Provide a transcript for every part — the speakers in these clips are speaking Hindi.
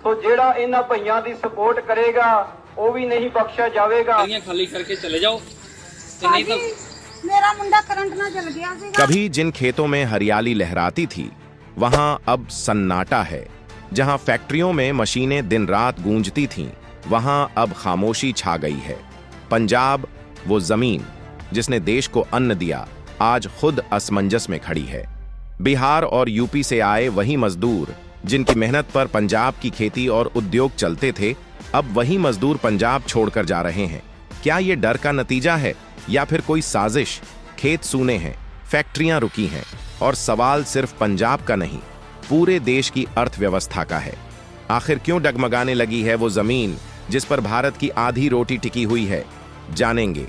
ਸੋ ਜਿਹੜਾ ਇਹਨਾਂ ਭਈਆਂ ਦੀ ਸਪੋर्ट करेगा वो भी नहीं बख्शा जाएगा। खाली करके चले जाओ नहीं तो मेरा मुंडा करंट ना जल गया सीगा। कभी जिन खेतों में हरियाली लहराती थी वहां अब सन्नाटा है। जहां फैक्ट्रियों में मशीनें दिन रात गूंजती थीं, वहां अब खामोशी छा गई है। पंजाब, वो जमीन जिसने देश को अन्न दिया, आज खुद असमंजस में खड़ी है। बिहार और यूपी से आए वही मजदूर जिनकी मेहनत पर पंजाब की खेती और उद्योग चलते थे, अब वही मजदूर पंजाब छोड़कर जा रहे हैं। क्या ये डर का नतीजा है या फिर कोई साजिश? खेत सूने हैं, फैक्ट्रियां रुकी हैं और सवाल सिर्फ पंजाब का नहीं, पूरे देश की अर्थव्यवस्था का है। आखिर क्यों डगमगाने लगी है वो जमीन जिस पर भारत की आधी रोटी टिकी हुई है? जानेंगे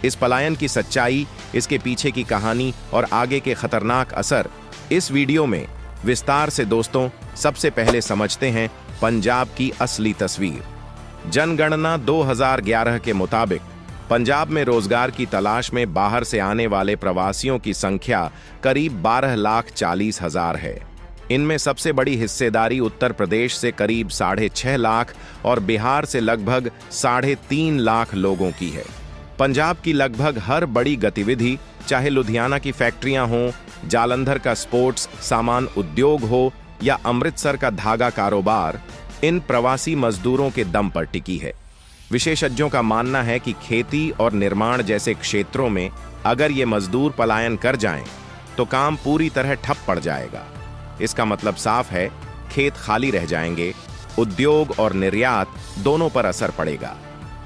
इस पलायन की सच्चाई, इसके पीछे की कहानी और आगे के खतरनाक असर इस वीडियो में विस्तार से। दोस्तों, सबसे पहले समझते हैं पंजाब की असली तस्वीर। जनगणना 2011 के मुताबिक पंजाब में रोजगार की तलाश में बाहर से आने वाले प्रवासियों की संख्या करीब 12,40,000 है। इनमें सबसे बड़ी हिस्सेदारी उत्तर प्रदेश से करीब 6.5 लाख और बिहार से लगभग 3.5 लाख लोगों की है। पंजाब की लगभग हर बड़ी गतिविधि, चाहे लुधियाना की फैक्ट्रियां हों, जालंधर का स्पोर्ट्स सामान उद्योग हो या अमृतसर का धागा कारोबार, इन प्रवासी मजदूरों के दम पर टिकी है। विशेषज्ञों का मानना है कि खेती और निर्माण जैसे क्षेत्रों में अगर ये मजदूर पलायन कर जाएं, तो काम पूरी तरह ठप पड़ जाएगा। इसका मतलब साफ है, खेत खाली रह जाएंगे, उद्योग और निर्यात दोनों पर असर पड़ेगा।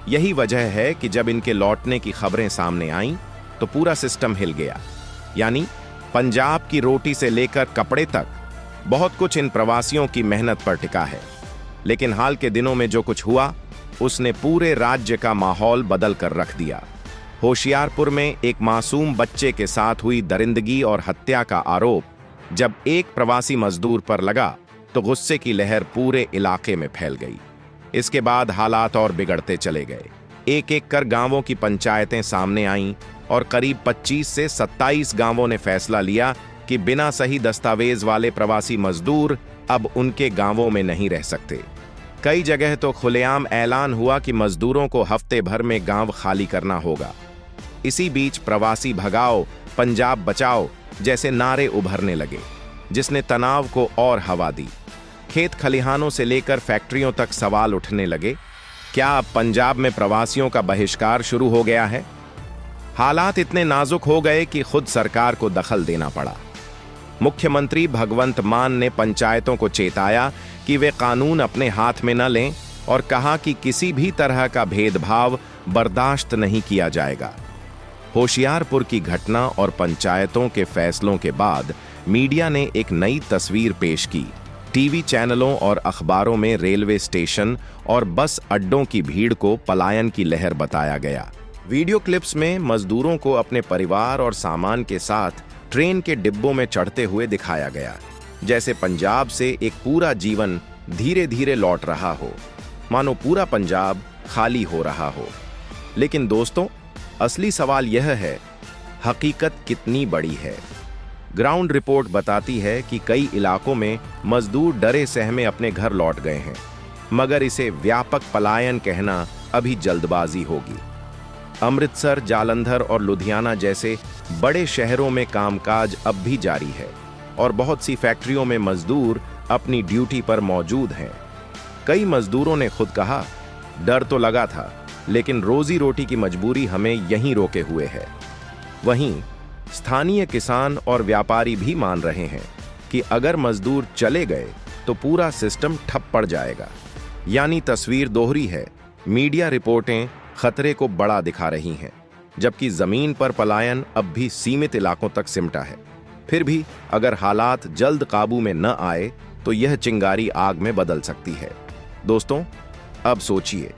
यही वजह है कि जब इनके लौटने की खबरें सामने आईं, तो पूरा सिस्टम हिल गया। यानी पंजाब की रोटी से लेकर कपड़े तक बहुत कुछ इन प्रवासियों की मेहनत पर टिका है। लेकिन हाल के दिनों में जो कुछ हुआ, उसने पूरे राज्य का माहौल बदल कर रख दिया। होशियारपुर में एक मासूम बच्चे के साथ हुई दरिंदगी और हत्या का आरोप जब एक प्रवासी मजदूर पर लगा, तो गुस्से की लहर पूरे इलाके में फैल गई। इसके बाद हालात और बिगड़ते चले गए। एक एक कर गांवों की पंचायतें सामने आईं और करीब 25 से 27 गांवों ने फैसला लिया कि बिना सही दस्तावेज वाले प्रवासी मजदूर अब उनके गांवों में नहीं रह सकते। कई जगह तो खुलेआम ऐलान हुआ कि मजदूरों को हफ्ते भर में गांव खाली करना होगा। इसी बीच प्रवासी भगाओ, पंजाब बचाओ जैसे नारे उभरने लगे, जिसने तनाव को और हवा दी। खेत खलिहानों से लेकर फैक्ट्रियों तक सवाल उठने लगे, क्या अब पंजाब में प्रवासियों का बहिष्कार शुरू हो गया है? हालात इतने नाजुक हो गए कि खुद सरकार को दखल देना पड़ा। मुख्यमंत्री भगवंत मान ने पंचायतों को चेताया कि वे कानून अपने हाथ में न लें और कहा कि किसी भी तरह का भेदभाव बर्दाश्त नहीं किया जाएगा। होशियारपुर की घटना और पंचायतों के फैसलों के बाद मीडिया ने एक नई तस्वीर पेश की। टीवी चैनलों और अखबारों में रेलवे स्टेशन और बस अड्डों की भीड़ को पलायन की लहर बताया गया। वीडियो क्लिप्स में मजदूरों को अपने परिवार और सामान के साथ ट्रेन के डिब्बों में चढ़ते हुए दिखाया गया, जैसे पंजाब से एक पूरा जीवन धीरे धीरे लौट रहा हो, मानो पूरा पंजाब खाली हो रहा हो। लेकिन दोस्तों, असली सवाल यह है, हकीकत कितनी बड़ी है? ग्राउंड रिपोर्ट बताती है कि कई इलाकों में मजदूर डरे सहमे अपने घर लौट गए हैं, मगर इसे व्यापक पलायन कहना अभी जल्दबाजी होगी। अमृतसर, जालंधर और लुधियाना जैसे बड़े शहरों में कामकाज अब भी जारी है और बहुत सी फैक्ट्रियों में मजदूर अपनी ड्यूटी पर मौजूद हैं। कई मजदूरों ने खुद कहा, डर तो लगा था, लेकिन रोजी रोटी की मजबूरी हमें यहीं रोके हुए है। वहीं स्थानीय किसान और व्यापारी भी मान रहे हैं कि अगर मजदूर चले गए तो पूरा सिस्टम ठप पड़ जाएगा। यानी तस्वीर दोहरी है। मीडिया रिपोर्टें खतरे को बड़ा दिखा रही हैं, जबकि जमीन पर पलायन अब भी सीमित इलाकों तक सिमटा है। फिर भी अगर हालात जल्द काबू में न आए तो यह चिंगारी आग में बदल सकती है। दोस्तों, अब सोचिए,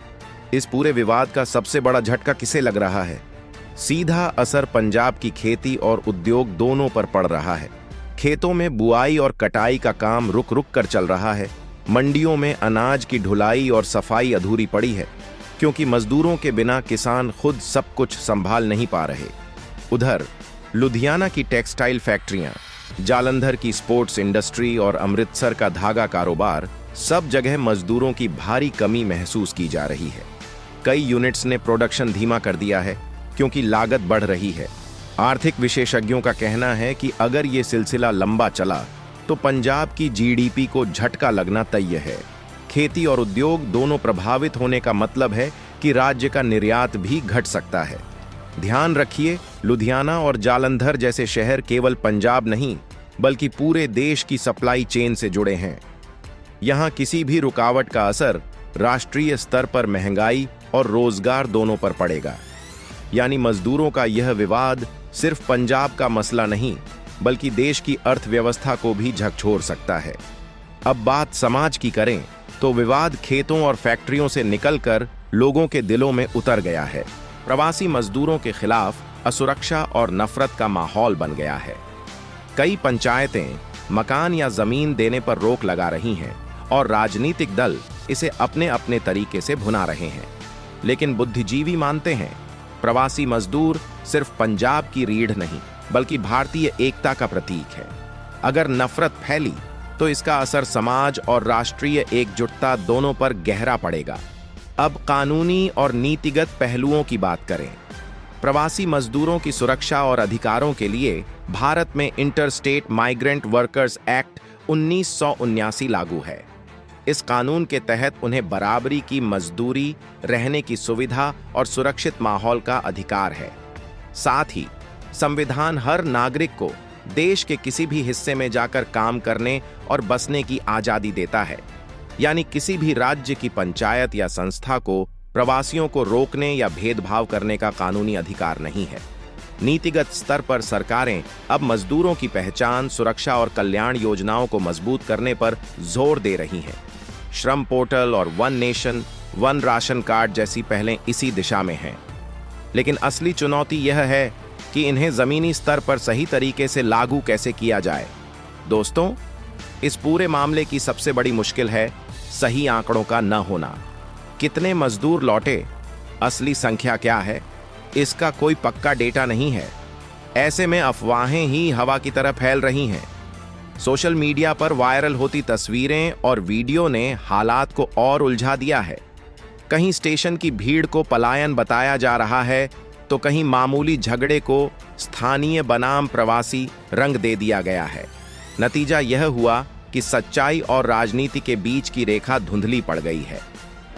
इस पूरे विवाद का सबसे बड़ा झटका किसे लग रहा है? सीधा असर पंजाब की खेती और उद्योग दोनों पर पड़ रहा है। खेतों में बुआई और कटाई का काम रुक रुक कर चल रहा है। मंडियों में अनाज की ढुलाई और सफाई अधूरी पड़ी है, क्योंकि मजदूरों के बिना किसान खुद सब कुछ संभाल नहीं पा रहे। उधर लुधियाना की टेक्सटाइल फैक्ट्रियां, जालंधर की स्पोर्ट्स इंडस्ट्री और अमृतसर का धागा कारोबार सब जगह मजदूरों की भारी कमी महसूस की जा रही है। कई यूनिट्स ने प्रोडक्शन धीमा कर दिया है क्योंकि लागत बढ़ रही है। आर्थिक विशेषज्ञों का कहना है कि अगर ये सिलसिला लंबा चला तो पंजाब की जीडीपी को झटका लगना तय है। खेती और उद्योग दोनों प्रभावित होने का मतलब है कि राज्य का निर्यात भी घट सकता है। ध्यान रखिए, लुधियाना और जालंधर जैसे शहर केवल पंजाब नहीं बल्कि पूरे देश की सप्लाई चेन से जुड़े हैं। यहां किसी भी रुकावट का असर राष्ट्रीय स्तर पर महंगाई और रोजगार दोनों पर पड़ेगा। यानी मजदूरों का यह विवाद सिर्फ पंजाब का मसला नहीं बल्कि देश की अर्थव्यवस्था को भी झकझोर सकता है। अब बात समाज की करें तो विवाद खेतों और फैक्ट्रियों से निकलकर लोगों के दिलों में उतर गया है। प्रवासी मजदूरों के खिलाफ असुरक्षा और नफरत का माहौल बन गया है। कई पंचायतें मकान या जमीन देने पर रोक लगा रही हैं और राजनीतिक दल इसे अपने अपने तरीके से भुना रहे हैं। लेकिन बुद्धिजीवी मानते हैं प्रवासी मजदूर सिर्फ पंजाब की रीढ़ नहीं बल्कि भारतीय एकता का प्रतीक है। अगर नफरत फैली तो इसका असर समाज और राष्ट्रीय एकजुटता दोनों पर गहरा पड़ेगा। अब कानूनी और नीतिगत पहलुओं की बात करें। प्रवासी मजदूरों की सुरक्षा और अधिकारों के लिए भारत में इंटरस्टेट माइग्रेंट वर्कर्स एक्ट 1979 लागू है। इस कानून के तहत उन्हें बराबरी की मजदूरी, रहने की सुविधा और सुरक्षित माहौल का अधिकार है। साथ ही संविधान हर नागरिक को देश के किसी भी हिस्से में जाकर काम करने और बसने की आजादी देता है। यानी किसी भी राज्य की पंचायत या संस्था को प्रवासियों को रोकने या भेदभाव करने का कानूनी अधिकार नहीं है। नीतिगत स्तर पर सरकारें अब मजदूरों की पहचान, सुरक्षा और कल्याण योजनाओं को मजबूत करने पर जोर दे रही हैं। श्रम पोर्टल और one nation, one ration card जैसी पहलें इसी दिशा में हैं। लेकिन असली चुनौती यह है कि इन्हें जमीनी स्तर पर सही तरीके से लागू कैसे किया जाए। दोस्तों, इस पूरे मामले की सबसे बड़ी मुश्किल है सही आंकड़ों का न होना। कितने मजदूर लौटे, असली संख्या क्या है, इसका कोई पक्का डेटा नहीं है। ऐसे में अफवाहें ही हवा की तरह फैल रही हैं। सोशल मीडिया पर वायरल होती तस्वीरें और वीडियो ने हालात को और उलझा दिया है। कहीं स्टेशन की भीड़ को पलायन बताया जा रहा है तो कहीं मामूली झगड़े को स्थानीय बनाम प्रवासी रंग दे दिया गया है। नतीजा यह हुआ कि सच्चाई और राजनीति के बीच की रेखा धुंधली पड़ गई है।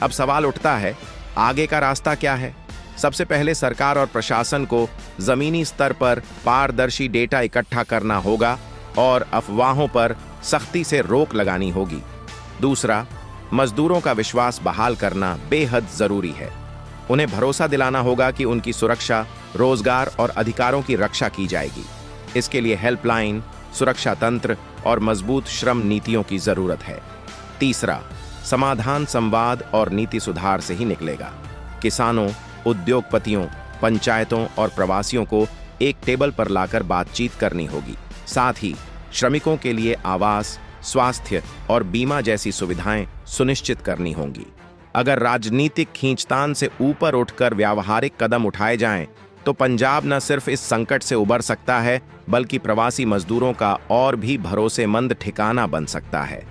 अब सवाल उठता है, आगे का रास्ता क्या है? सबसे पहले सरकार और प्रशासन को जमीनी स्तर पर पारदर्शी डेटा इकट्ठा करना होगा और अफवाहों पर सख्ती से रोक लगानी होगी। दूसरा, मजदूरों का विश्वास बहाल करना बेहद जरूरी है। उन्हें भरोसा दिलाना होगा कि उनकी सुरक्षा, रोजगार और अधिकारों की रक्षा की जाएगी। इसके लिए हेल्पलाइन, सुरक्षा तंत्र और मजबूत श्रम नीतियों की जरूरत है। तीसरा, समाधान संवाद और नीति सुधार से ही निकलेगा। किसानों, उद्योगपतियों, पंचायतों और प्रवासियों को एक टेबल पर लाकर बातचीत करनी होगी। साथ ही श्रमिकों के लिए आवास, स्वास्थ्य और बीमा जैसी सुविधाएं सुनिश्चित करनी होंगी। अगर राजनीतिक खींचतान से ऊपर उठकर व्यावहारिक कदम उठाए जाएं, तो पंजाब न सिर्फ इस संकट से उबर सकता है बल्कि प्रवासी मजदूरों का और भी भरोसेमंद ठिकाना बन सकता है।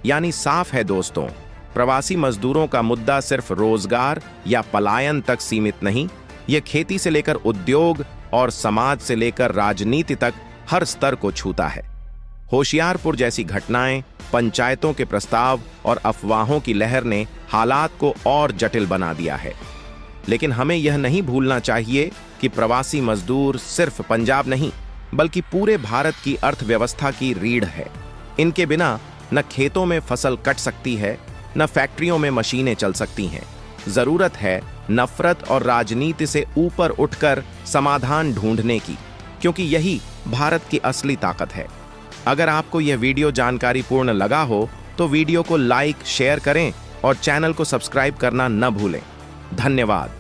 यानी साफ है दोस्तों, प्रवासी मजदूरों का मुद्दा सिर्फ रोजगार या पलायन तक सीमित नहीं, यह खेती से लेकर उद्योग और समाज से लेकर राजनीति तक हर स्तर को छूता है। होशियारपुर जैसी घटनाएं, पंचायतों के प्रस्ताव और अफवाहों की लहर ने हालात को और जटिल बना दिया है। लेकिन हमें यह नहीं भूलना चाहिए कि प्रवासी मजदूर सिर्फ पंजाब नहीं बल्कि पूरे भारत की अर्थव्यवस्था की रीढ़ है। इनके बिना न खेतों में फसल कट सकती है, न फैक्ट्रियों में मशीनें चल सकती हैं। जरूरत है नफरत और राजनीति से ऊपर उठकर समाधान ढूंढने की, क्योंकि यही भारत की असली ताकत है। अगर आपको यह वीडियो जानकारीपूर्ण लगा हो तो वीडियो को लाइक, शेयर करें और चैनल को सब्सक्राइब करना न भूलें। धन्यवाद।